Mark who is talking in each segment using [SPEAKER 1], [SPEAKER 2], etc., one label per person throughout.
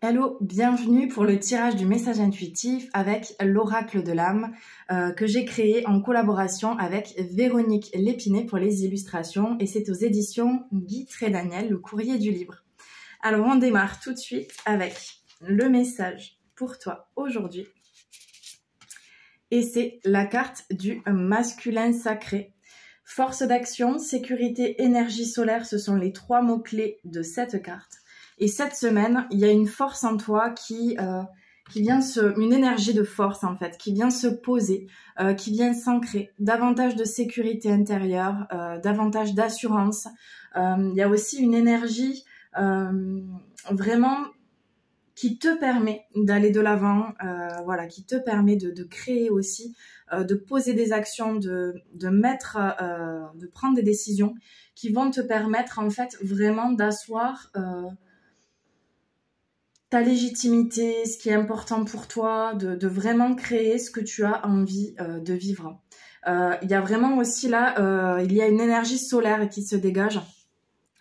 [SPEAKER 1] Hello, bienvenue pour le tirage du message intuitif avec l'oracle de l'âme que j'ai créé en collaboration avec Véronique Lépinet pour les illustrations et c'est aux éditions Guy Trédaniel, le courrier du livre. Alors on démarre tout de suite avec le message pour toi aujourd'hui et c'est la carte du masculin sacré. Force d'action, sécurité, énergie solaire, ce sont les trois mots-clés de cette carte. Et cette semaine, il y a une force en toi qui vient une énergie de force en fait, qui vient se poser, qui vient s'ancrer, davantage de sécurité intérieure, davantage d'assurance. Il y a aussi une énergie vraiment qui te permet d'aller de l'avant, voilà, qui te permet de créer aussi, de poser des actions, de prendre des décisions qui vont te permettre en fait vraiment d'asseoir ta légitimité, ce qui est important pour toi, de vraiment créer ce que tu as envie de vivre. Il y a vraiment aussi là, il y a une énergie solaire qui se dégage.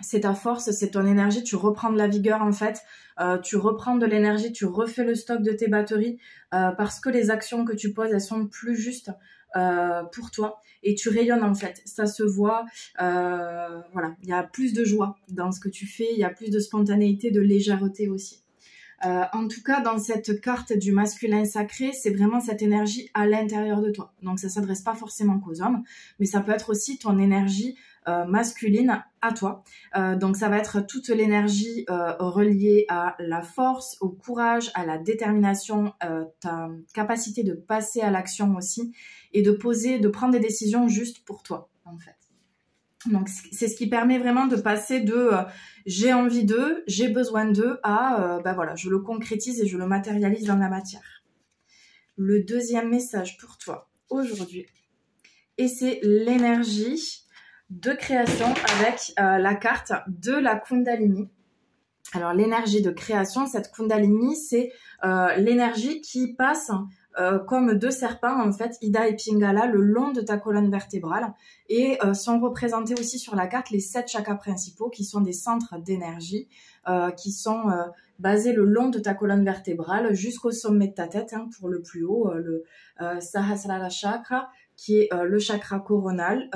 [SPEAKER 1] C'est ta force, c'est ton énergie, tu reprends de la vigueur en fait, tu reprends de l'énergie, tu refais le stock de tes batteries parce que les actions que tu poses, elles sont plus justes pour toi et tu rayonnes en fait, ça se voit, voilà, il y a plus de joie dans ce que tu fais, il y a plus de spontanéité, de légèreté aussi. En tout cas, dans cette carte du masculin sacré, c'est vraiment cette énergie à l'intérieur de toi. Donc, ça ne s'adresse pas forcément qu'aux hommes, mais ça peut être aussi ton énergie masculine à toi. Donc, ça va être toute l'énergie reliée à la force, au courage, à la détermination, ta capacité de passer à l'action aussi et de prendre des décisions juste pour toi, en fait. Donc, c'est ce qui permet vraiment de passer de j'ai envie d'eux, j'ai besoin d'eux à ben voilà, je le concrétise et je le matérialise dans la matière. Le deuxième message pour toi aujourd'hui, et c'est l'énergie de création avec la carte de la Kundalini. Alors, l'énergie de création, cette Kundalini, c'est l'énergie qui passe comme deux serpents, en fait, Ida et Pingala, le long de ta colonne vertébrale. Et sont représentés aussi sur la carte les 7 chakras principaux, qui sont des centres d'énergie, qui sont basés le long de ta colonne vertébrale jusqu'au sommet de ta tête, hein, pour le plus haut, le Sahasrara Chakra, qui est le chakra coronal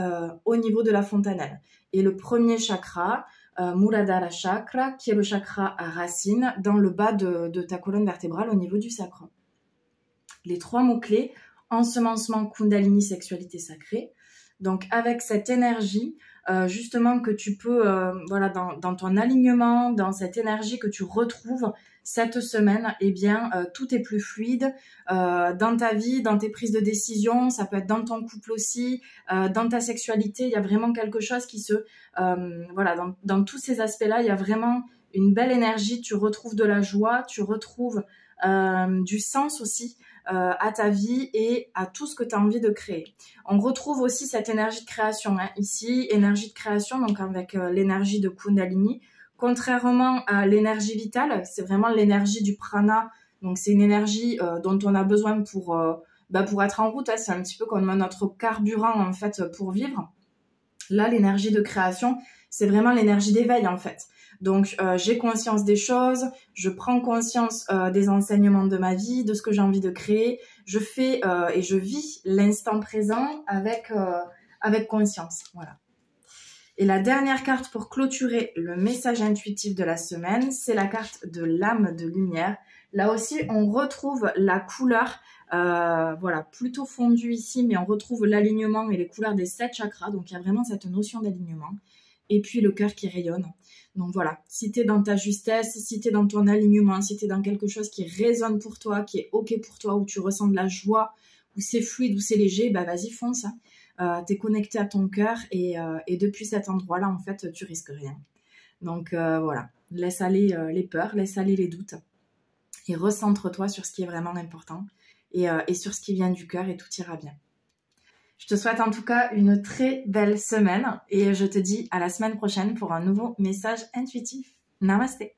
[SPEAKER 1] au niveau de la fontanelle. Et le premier chakra, Muladhara Chakra, qui est le chakra racine, dans le bas de ta colonne vertébrale au niveau du sacrum. Les 3 mots-clés, ensemencement, Kundalini, sexualité sacrée. Donc avec cette énergie, justement que tu peux, voilà, dans ton alignement, dans cette énergie que tu retrouves cette semaine, eh bien tout est plus fluide dans ta vie, dans tes prises de décision, ça peut être dans ton couple aussi, dans ta sexualité, il y a vraiment quelque chose qui se, voilà, dans tous ces aspects-là, il y a vraiment une belle énergie, tu retrouves de la joie, tu retrouves du sens aussi à ta vie et à tout ce que tu as envie de créer. On retrouve aussi cette énergie de création, hein, ici, énergie de création, donc avec l'énergie de Kundalini. Contrairement à l'énergie vitale, c'est vraiment l'énergie du prana, donc c'est une énergie dont on a besoin pour être en route, hein, c'est un petit peu comme notre carburant en fait pour vivre. Là, l'énergie de création, c'est vraiment l'énergie d'éveil en fait. Donc, j'ai conscience des choses, je prends conscience des enseignements de ma vie, de ce que j'ai envie de créer. Je fais et je vis l'instant présent avec conscience. Voilà. Et la dernière carte pour clôturer le message intuitif de la semaine, c'est la carte de l'âme de lumière. Là aussi, on retrouve la couleur, voilà, plutôt fondue ici, mais on retrouve l'alignement et les couleurs des 7 chakras. Donc, il y a vraiment cette notion d'alignement. Et puis, le cœur qui rayonne. Donc, voilà, si tu es dans ta justesse, si tu es dans ton alignement, si tu es dans quelque chose qui résonne pour toi, qui est OK pour toi, où tu ressens de la joie, où c'est fluide, où c'est léger, bah vas-y, fonce. Tu es connecté à ton cœur et depuis cet endroit-là, en fait, tu risques rien. Donc, voilà, laisse aller les peurs, laisse aller les doutes et recentre-toi sur ce qui est vraiment important et sur ce qui vient du cœur et tout ira bien. Je te souhaite en tout cas une très belle semaine et je te dis à la semaine prochaine pour un nouveau message intuitif. Namasté.